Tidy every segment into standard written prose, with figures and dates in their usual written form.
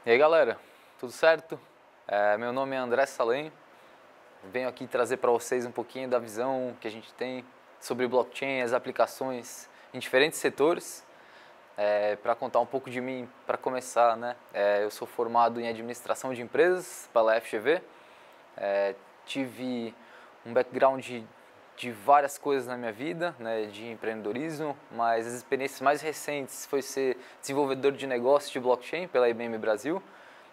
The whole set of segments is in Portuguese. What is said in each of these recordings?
E aí galera, tudo certo? Meu nome é André Salem, venho aqui trazer para vocês um pouquinho da visão que a gente tem sobre blockchain, as aplicações em diferentes setores. Para contar um pouco de mim, para começar, né? Eu sou formado em administração de empresas pela FGV, tive um background de várias coisas na minha vida, né, de empreendedorismo, mas as experiências mais recentes foi ser desenvolvedor de negócios de blockchain pela IBM Brasil,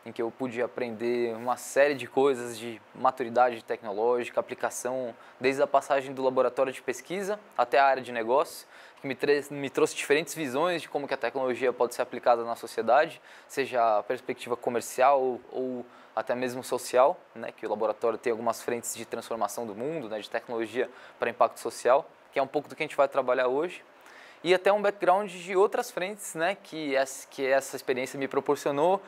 em que eu pude aprender uma série de coisas de maturidade tecnológica, aplicação, desde a passagem do laboratório de pesquisa até a área de negócio, que me trouxe diferentes visões de como que a tecnologia pode ser aplicada na sociedade, seja a perspectiva comercial ou até mesmo social, né, que o laboratório tem algumas frentes de transformação do mundo, né, de tecnologia para impacto social, que é um pouco do que a gente vai trabalhar hoje, e até um background de outras frentes, né, que essa experiência me proporcionou,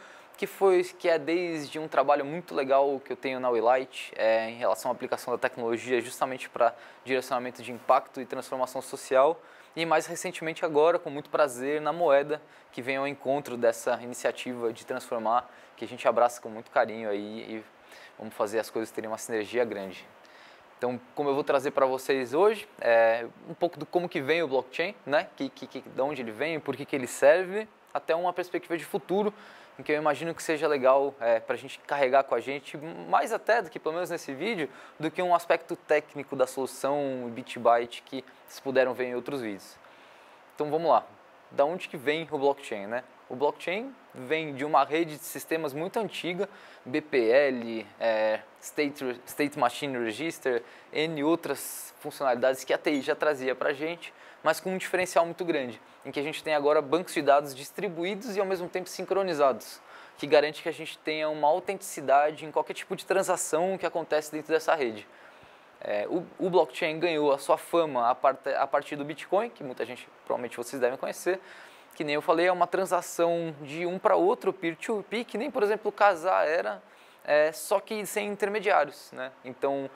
que é desde um trabalho muito legal que eu tenho na Welight, em relação à aplicação da tecnologia justamente para direcionamento de impacto e transformação social, e mais recentemente agora, com muito prazer, na Moeda, que vem ao encontro dessa iniciativa de transformar, que a gente abraça com muito carinho aí e vamos fazer as coisas terem uma sinergia grande. Então, como eu vou trazer para vocês hoje, um pouco do como que vem o blockchain, né? De onde ele vem, por que ele serve, até uma perspectiva de futuro, em que eu imagino que seja legal para a gente carregar com a gente, mais até do que, pelo menos nesse vídeo, do que um aspecto técnico da solução bit byte que vocês puderam ver em outros vídeos. Então vamos lá, da onde que vem o blockchain, né? O blockchain vem de uma rede de sistemas muito antiga, BPL, State Machine Register, N outras funcionalidades que a TI já trazia para a gente, mas com um diferencial muito grande, em que a gente tem agora bancos de dados distribuídos e ao mesmo tempo sincronizados, que garante que a gente tenha uma autenticidade em qualquer tipo de transação que acontece dentro dessa rede. O blockchain ganhou a sua fama a partir do Bitcoin, que muita gente, provavelmente vocês devem conhecer, que nem eu falei, é uma transação de um para outro, peer-to-peer, que nem, por exemplo, casar era, só que sem intermediários, né? Então,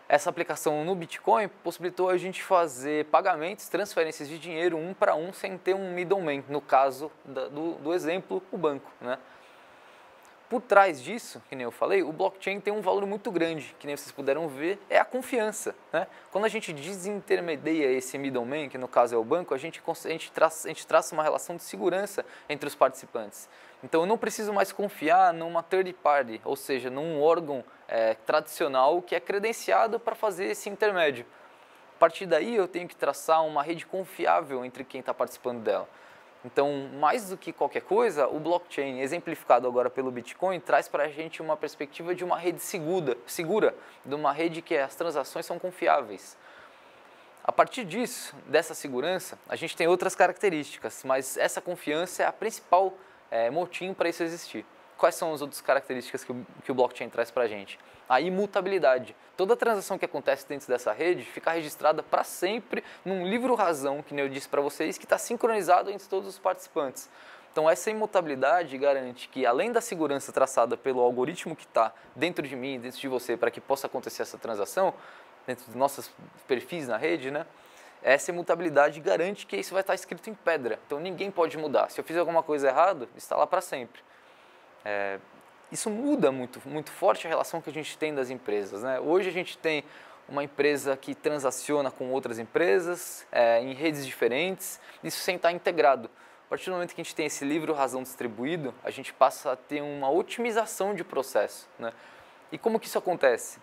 essa aplicação no Bitcoin possibilitou a gente fazer pagamentos, transferências de dinheiro um para um, sem ter um middleman, no caso do exemplo, o banco, né? Por trás disso, que nem eu falei, o blockchain tem um valor muito grande, que nem vocês puderam ver, é a confiança, né? Quando a gente desintermedia esse middleman, que no caso é o banco, a gente traça uma relação de segurança entre os participantes. Então eu não preciso mais confiar numa third party, ou seja, num órgão tradicional que é credenciado para fazer esse intermédio. A partir daí eu tenho que traçar uma rede confiável entre quem está participando dela. Então, mais do que qualquer coisa, o blockchain, exemplificado agora pelo Bitcoin, traz para a gente uma perspectiva de uma rede segura, de uma rede que as transações são confiáveis. A partir disso, dessa segurança, a gente tem outras características, mas essa confiança é a principal motim para isso existir. Quais são as outras características que o blockchain traz para a gente? A imutabilidade. Toda transação que acontece dentro dessa rede fica registrada para sempre num livro-razão, que nem eu disse para vocês, que está sincronizado entre todos os participantes. Então essa imutabilidade garante que, além da segurança traçada pelo algoritmo que está dentro de mim, dentro de você, para que possa acontecer essa transação, dentro dos nossos perfis na rede, né? Essa imutabilidade garante que isso vai estar escrito em pedra. Então ninguém pode mudar. Se eu fizer alguma coisa errada, está lá para sempre. Isso muda muito forte a relação que a gente tem das empresas, né? Hoje a gente tem uma empresa que transaciona com outras empresas em redes diferentes, isso sem estar integrado. A partir do momento que a gente tem esse livro-razão distribuído, a gente passa a ter uma otimização de processo, né? E como que isso acontece?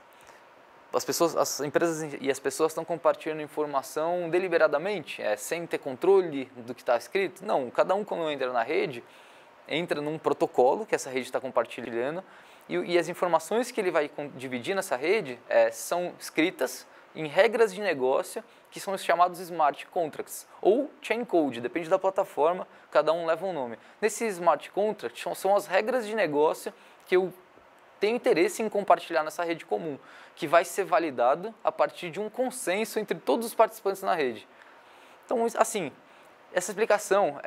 As empresas e as pessoas estão compartilhando informação deliberadamente, sem ter controle do que está escrito? Não, cada um quando entra na rede, entra num protocolo que essa rede está compartilhando e as informações que ele vai dividir nessa rede são escritas em regras de negócio que são os chamados smart contracts ou chain code, depende da plataforma, cada um leva um nome. Nesses smart contracts são as regras de negócio que eu tenho interesse em compartilhar nessa rede comum, que vai ser validado a partir de um consenso entre todos os participantes na rede. Então, assim, essa explicação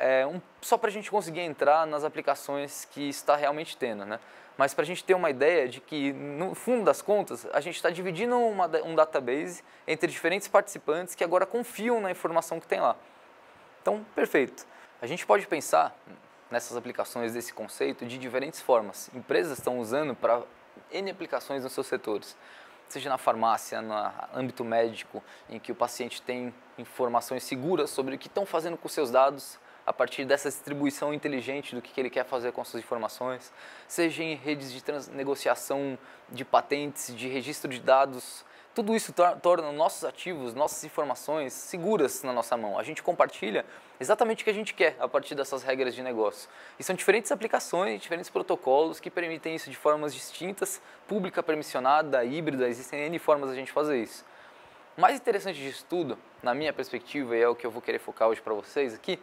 só para a gente conseguir entrar nas aplicações que está realmente tendo, né? Mas para a gente ter uma ideia de que, no fundo das contas, a gente está dividindo um database entre diferentes participantes que agora confiam na informação que tem lá. Então, perfeito. A gente pode pensar nessas aplicações desse conceito de diferentes formas. Empresas estão usando para N aplicações nos seus setores, seja na farmácia, no âmbito médico, em que o paciente tem informações seguras sobre o que estão fazendo com seus dados a partir dessa distribuição inteligente do que ele quer fazer com suas informações, seja em redes de negociação de patentes, de registro de dados. Tudo isso torna nossos ativos, nossas informações seguras na nossa mão. A gente compartilha exatamente o que a gente quer a partir dessas regras de negócio. E são diferentes aplicações, diferentes protocolos que permitem isso de formas distintas, pública, permissionada, híbrida, existem N formas de a gente fazer isso. O mais interessante disso tudo, na minha perspectiva, e é o que eu vou querer focar hoje para vocês aqui,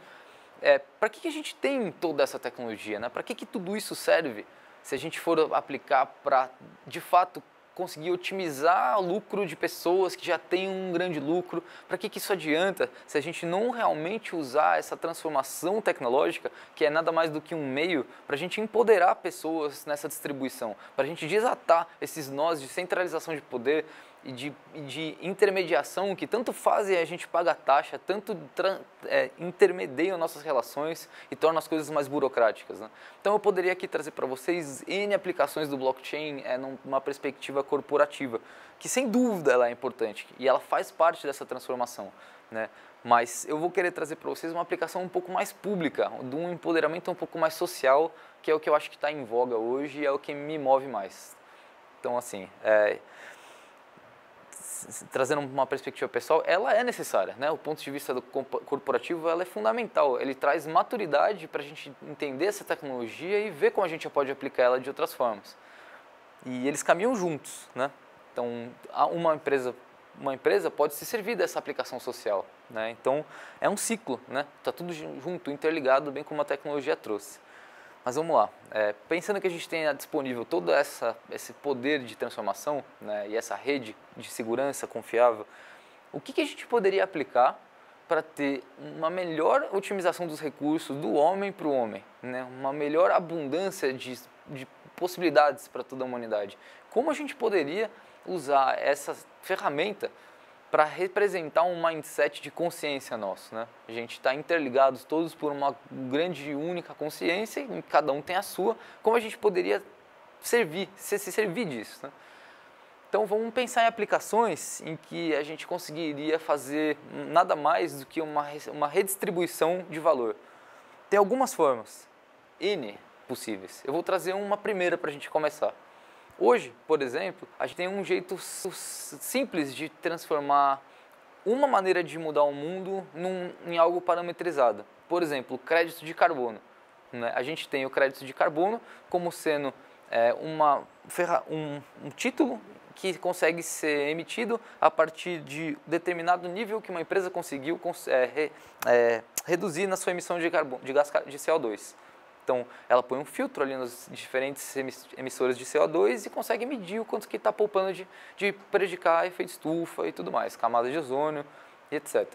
para que a gente tem toda essa tecnologia, né? Para que tudo isso serve se a gente for aplicar para, de fato, conseguir otimizar o lucro de pessoas que já têm um grande lucro? Para que isso adianta se a gente não realmente usar essa transformação tecnológica, que é nada mais do que um meio para a gente empoderar pessoas nessa distribuição, para a gente desatar esses nós de centralização de poder e de intermediação que tanto fazem a gente paga taxa, tanto intermediam nossas relações e tornam as coisas mais burocráticas, né? Então eu poderia aqui trazer para vocês N aplicações do blockchain numa perspectiva corporativa, que sem dúvida ela é importante e ela faz parte dessa transformação, né? Mas eu vou querer trazer para vocês uma aplicação um pouco mais pública, de um empoderamento um pouco mais social, que é o que eu acho que está em voga hoje e é o que me move mais. Então assim, trazendo uma perspectiva pessoal, ela é necessária, né? O ponto de vista do corporativo, ela é fundamental. Ele traz maturidade para a gente entender essa tecnologia e ver como a gente pode aplicar ela de outras formas. E eles caminham juntos, né? Então, uma empresa pode se servir dessa aplicação social, né? Então, é um ciclo, né? Tá tudo junto, interligado, bem como a tecnologia trouxe. Mas vamos lá, pensando que a gente tenha disponível todo esse poder de transformação, né, e essa rede de segurança confiável, o que a gente poderia aplicar para ter uma melhor otimização dos recursos do homem para o homem, né, uma melhor abundância de possibilidades para toda a humanidade? Como a gente poderia usar essa ferramenta para representar um mindset de consciência nosso, né? A gente está interligados todos por uma grande e única consciência, e cada um tem a sua. Como a gente poderia se servir disso, né? Então vamos pensar em aplicações em que a gente conseguiria fazer nada mais do que uma redistribuição de valor. Tem algumas formas, N possíveis. Eu vou trazer uma primeira para a gente começar. Hoje, por exemplo, a gente tem um jeito simples de transformar uma maneira de mudar o mundo em algo parametrizado. Por exemplo, o crédito de carbono, né? A gente tem o crédito de carbono como sendo um título que consegue ser emitido a partir de determinado nível que uma empresa conseguiu reduzir na sua emissão de gás de CO2. Então, ela põe um filtro ali nos diferentes emissores de CO2 e consegue medir o quanto que está poupando de prejudicar efeito estufa e tudo mais, camada de ozônio e etc.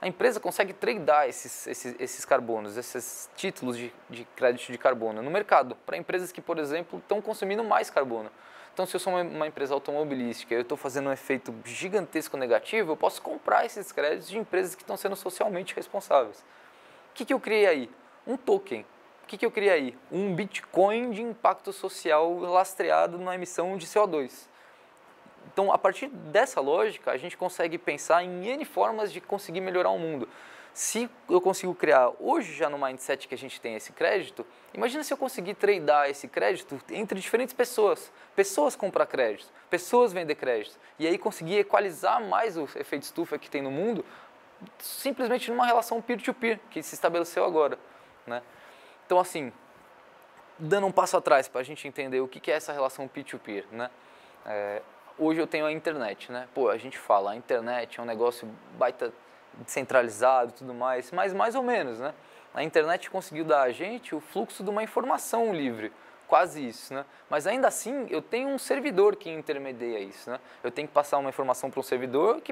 A empresa consegue tradear esses carbonos, esses títulos de crédito de carbono no mercado, para empresas que, por exemplo, estão consumindo mais carbono. Então, se eu sou uma empresa automobilística e eu estou fazendo um efeito gigantesco negativo, eu posso comprar esses créditos de empresas que estão sendo socialmente responsáveis. O que eu criei aí? Um token. O que eu criei aí? Um Bitcoin de impacto social lastreado na emissão de CO2. Então, a partir dessa lógica, a gente consegue pensar em N formas de conseguir melhorar o mundo. Se eu consigo criar hoje, já no mindset que a gente tem esse crédito, imagina se eu conseguir tradear esse crédito entre diferentes pessoas. Pessoas comprar crédito, pessoas vender crédito. E aí conseguir equalizar mais o efeito estufa que tem no mundo, simplesmente numa relação peer-to-peer, que se estabeleceu agora, né? Então, assim, dando um passo atrás para a gente entender o que é essa relação peer-to-peer, né? Hoje eu tenho a internet, né? Pô, a gente fala, a internet é um negócio baita descentralizado e tudo mais, mas mais ou menos, né? A internet conseguiu dar a gente o fluxo de uma informação livre, quase isso, né? Mas ainda assim, eu tenho um servidor que intermedia isso, né? Eu tenho que passar uma informação para um servidor,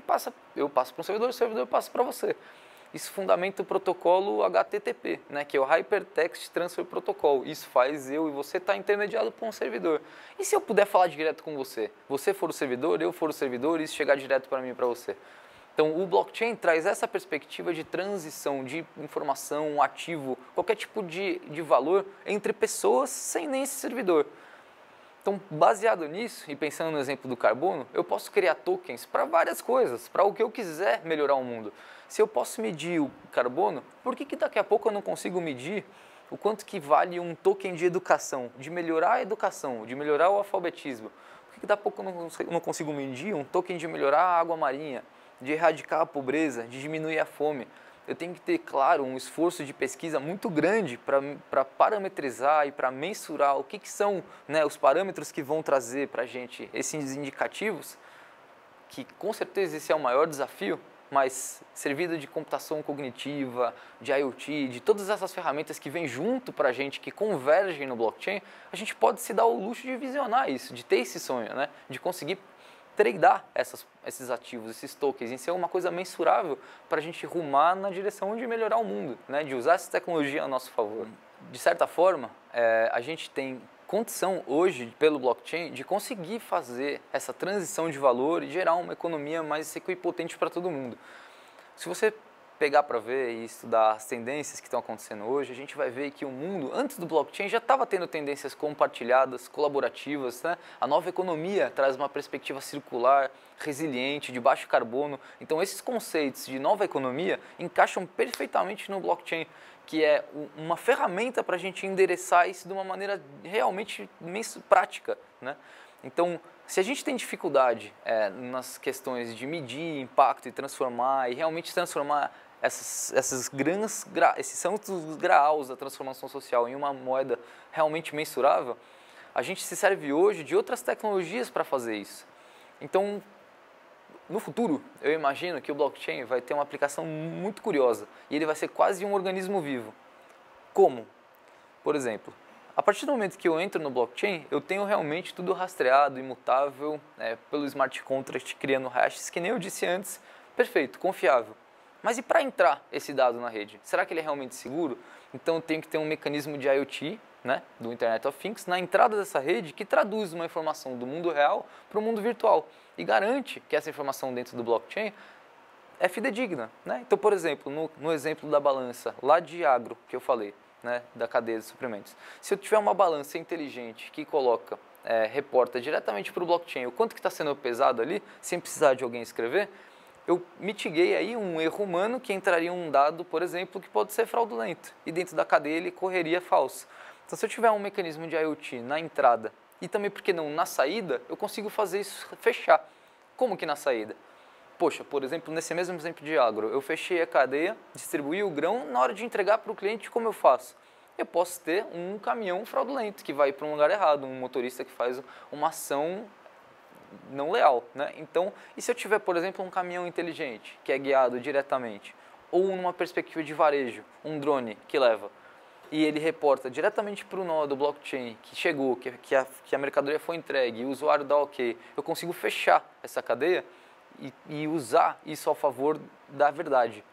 eu passo para um servidor, o servidor passa para você. Isso fundamenta o protocolo HTTP, né, que é o Hypertext Transfer Protocol. Isso faz eu e você estar intermediado por um servidor. E se eu puder falar direto com você? Você for o servidor, eu for o servidor, e isso chegar direto para mim e para você? Então, o blockchain traz essa perspectiva de transição de informação, um ativo, qualquer tipo de valor entre pessoas sem nem esse servidor. Então, baseado nisso, e pensando no exemplo do carbono, eu posso criar tokens para várias coisas, para o que eu quiser melhorar o mundo. Se eu posso medir o carbono, por que daqui a pouco eu não consigo medir o quanto que vale um token de educação, de melhorar a educação, de melhorar o alfabetismo? Por que daqui a pouco eu não consigo medir um token de melhorar a água marinha, de erradicar a pobreza, de diminuir a fome? Eu tenho que ter, claro, um esforço de pesquisa muito grande para parametrizar e para mensurar o que são, né, os parâmetros que vão trazer para a gente esses indicativos, que com certeza esse é o maior desafio, mas servido de computação cognitiva, de IoT, de todas essas ferramentas que vêm junto para a gente, que convergem no blockchain, a gente pode se dar o luxo de visionar isso, de ter esse sonho, né, de conseguir tradear esses ativos, esses tokens, em ser uma coisa mensurável para a gente rumar na direção de melhorar o mundo, né? De usar essa tecnologia a nosso favor. De certa forma, a gente tem condição hoje, pelo blockchain, de conseguir fazer essa transição de valor e gerar uma economia mais equipotente para todo mundo. Se você pegar para ver e estudar as tendências que estão acontecendo hoje, a gente vai ver que o mundo, antes do blockchain, já estava tendo tendências compartilhadas, colaborativas, né? A nova economia traz uma perspectiva circular, resiliente, de baixo carbono. Então, esses conceitos de nova economia encaixam perfeitamente no blockchain, que é uma ferramenta para a gente endereçar isso de uma maneira realmente prática, né? Então, se a gente tem dificuldade nas questões de medir impacto e transformar, e realmente transformar esses santos graus da transformação social em uma moeda realmente mensurável, a gente se serve hoje de outras tecnologias para fazer isso. Então, no futuro, eu imagino que o blockchain vai ter uma aplicação muito curiosa e ele vai ser quase um organismo vivo. Como? Por exemplo, a partir do momento que eu entro no blockchain, eu tenho realmente tudo rastreado, imutável, pelo smart contract, criando hashes, que nem eu disse antes, perfeito, confiável. Mas e para entrar esse dado na rede? Será que ele é realmente seguro? Então eu tenho que ter um mecanismo de IoT, né, do Internet of Things, na entrada dessa rede que traduz uma informação do mundo real para o mundo virtual e garante que essa informação dentro do blockchain é fidedigna, né? Então, por exemplo, no exemplo da balança lá de agro que eu falei, né, da cadeia de suprimentos, se eu tiver uma balança inteligente que reporta diretamente para o blockchain o quanto que está sendo pesado ali, sem precisar de alguém escrever, eu mitiguei aí um erro humano que entraria um dado, por exemplo, que pode ser fraudulento e dentro da cadeia ele correria falso. Então, se eu tiver um mecanismo de IoT na entrada e também, por que não, na saída, eu consigo fazer isso fechar. Como que na saída? Poxa, por exemplo, nesse mesmo exemplo de agro, eu fechei a cadeia, distribuí o grão, na hora de entregar para o cliente, como eu faço? Eu posso ter um caminhão fraudulento que vai para um lugar errado, um motorista que faz uma ação não leal, né? Então, e se eu tiver, por exemplo, um caminhão inteligente, que é guiado diretamente, ou numa perspectiva de varejo, um drone que leva, e ele reporta diretamente para o nó do blockchain que chegou, que a mercadoria foi entregue, e o usuário dá ok, eu consigo fechar essa cadeia e usar isso a favor da verdade.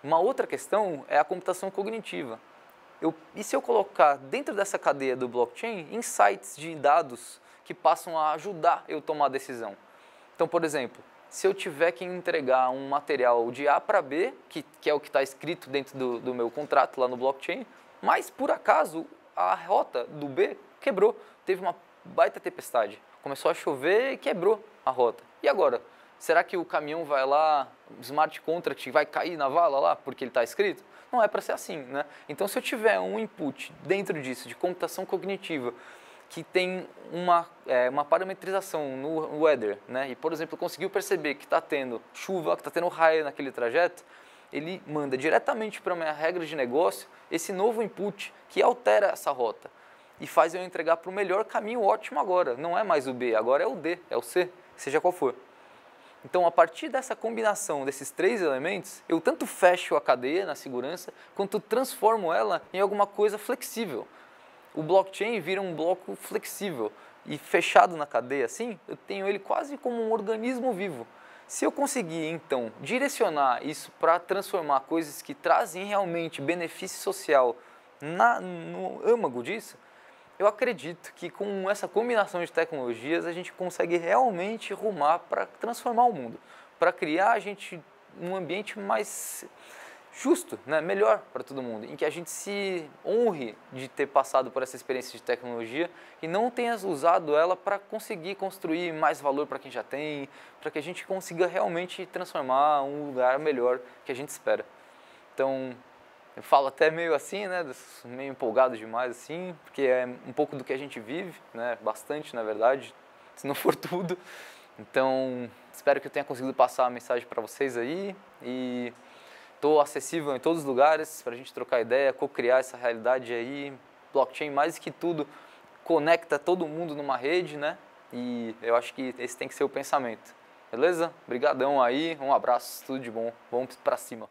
Uma outra questão é a computação cognitiva. E se eu colocar dentro dessa cadeia do blockchain insights de dados que passam a ajudar eu a tomar a decisão? Então, por exemplo, se eu tiver que entregar um material de A para B, que é o que está escrito dentro do meu contrato lá no blockchain, mas por acaso a rota do B quebrou, teve uma baita tempestade, começou a chover e quebrou a rota. E agora? Será que o caminhão vai lá, o smart contract vai cair na vala lá porque ele está escrito? Não é para ser assim, né? Então, se eu tiver um input dentro disso de computação cognitiva que tem uma parametrização no weather, né? E, por exemplo, conseguiu perceber que está tendo chuva, que está tendo raio naquele trajeto, ele manda diretamente para a minha regra de negócio esse novo input que altera essa rota e faz eu entregar para o melhor caminho ótimo agora. Não é mais o B, agora é o D, é o C, seja qual for. Então, a partir dessa combinação desses três elementos, eu tanto fecho a cadeia na segurança, quanto transformo ela em alguma coisa flexível. O blockchain vira um bloco flexível e fechado na cadeia assim, eu tenho ele quase como um organismo vivo. Se eu conseguir, então, direcionar isso para transformar coisas que trazem realmente benefício social no âmago disso, eu acredito que com essa combinação de tecnologias a gente consegue realmente rumar para transformar o mundo, para criar a gente um ambiente mais justo, né? Melhor para todo mundo, em que a gente se honre de ter passado por essa experiência de tecnologia e não tenha usado ela para conseguir construir mais valor para quem já tem, para que a gente consiga realmente transformar um lugar melhor que a gente espera. Então, eu falo até meio assim, né, meio empolgado demais assim, porque é um pouco do que a gente vive, né, bastante na verdade, se não for tudo. Então, espero que eu tenha conseguido passar a mensagem para vocês aí e estou acessível em todos os lugares para a gente trocar ideia, co-criar essa realidade aí. Blockchain, mais que tudo, conecta todo mundo numa rede, né? E eu acho que esse tem que ser o pensamento. Beleza? Obrigadão aí, um abraço, tudo de bom. Vamos para cima.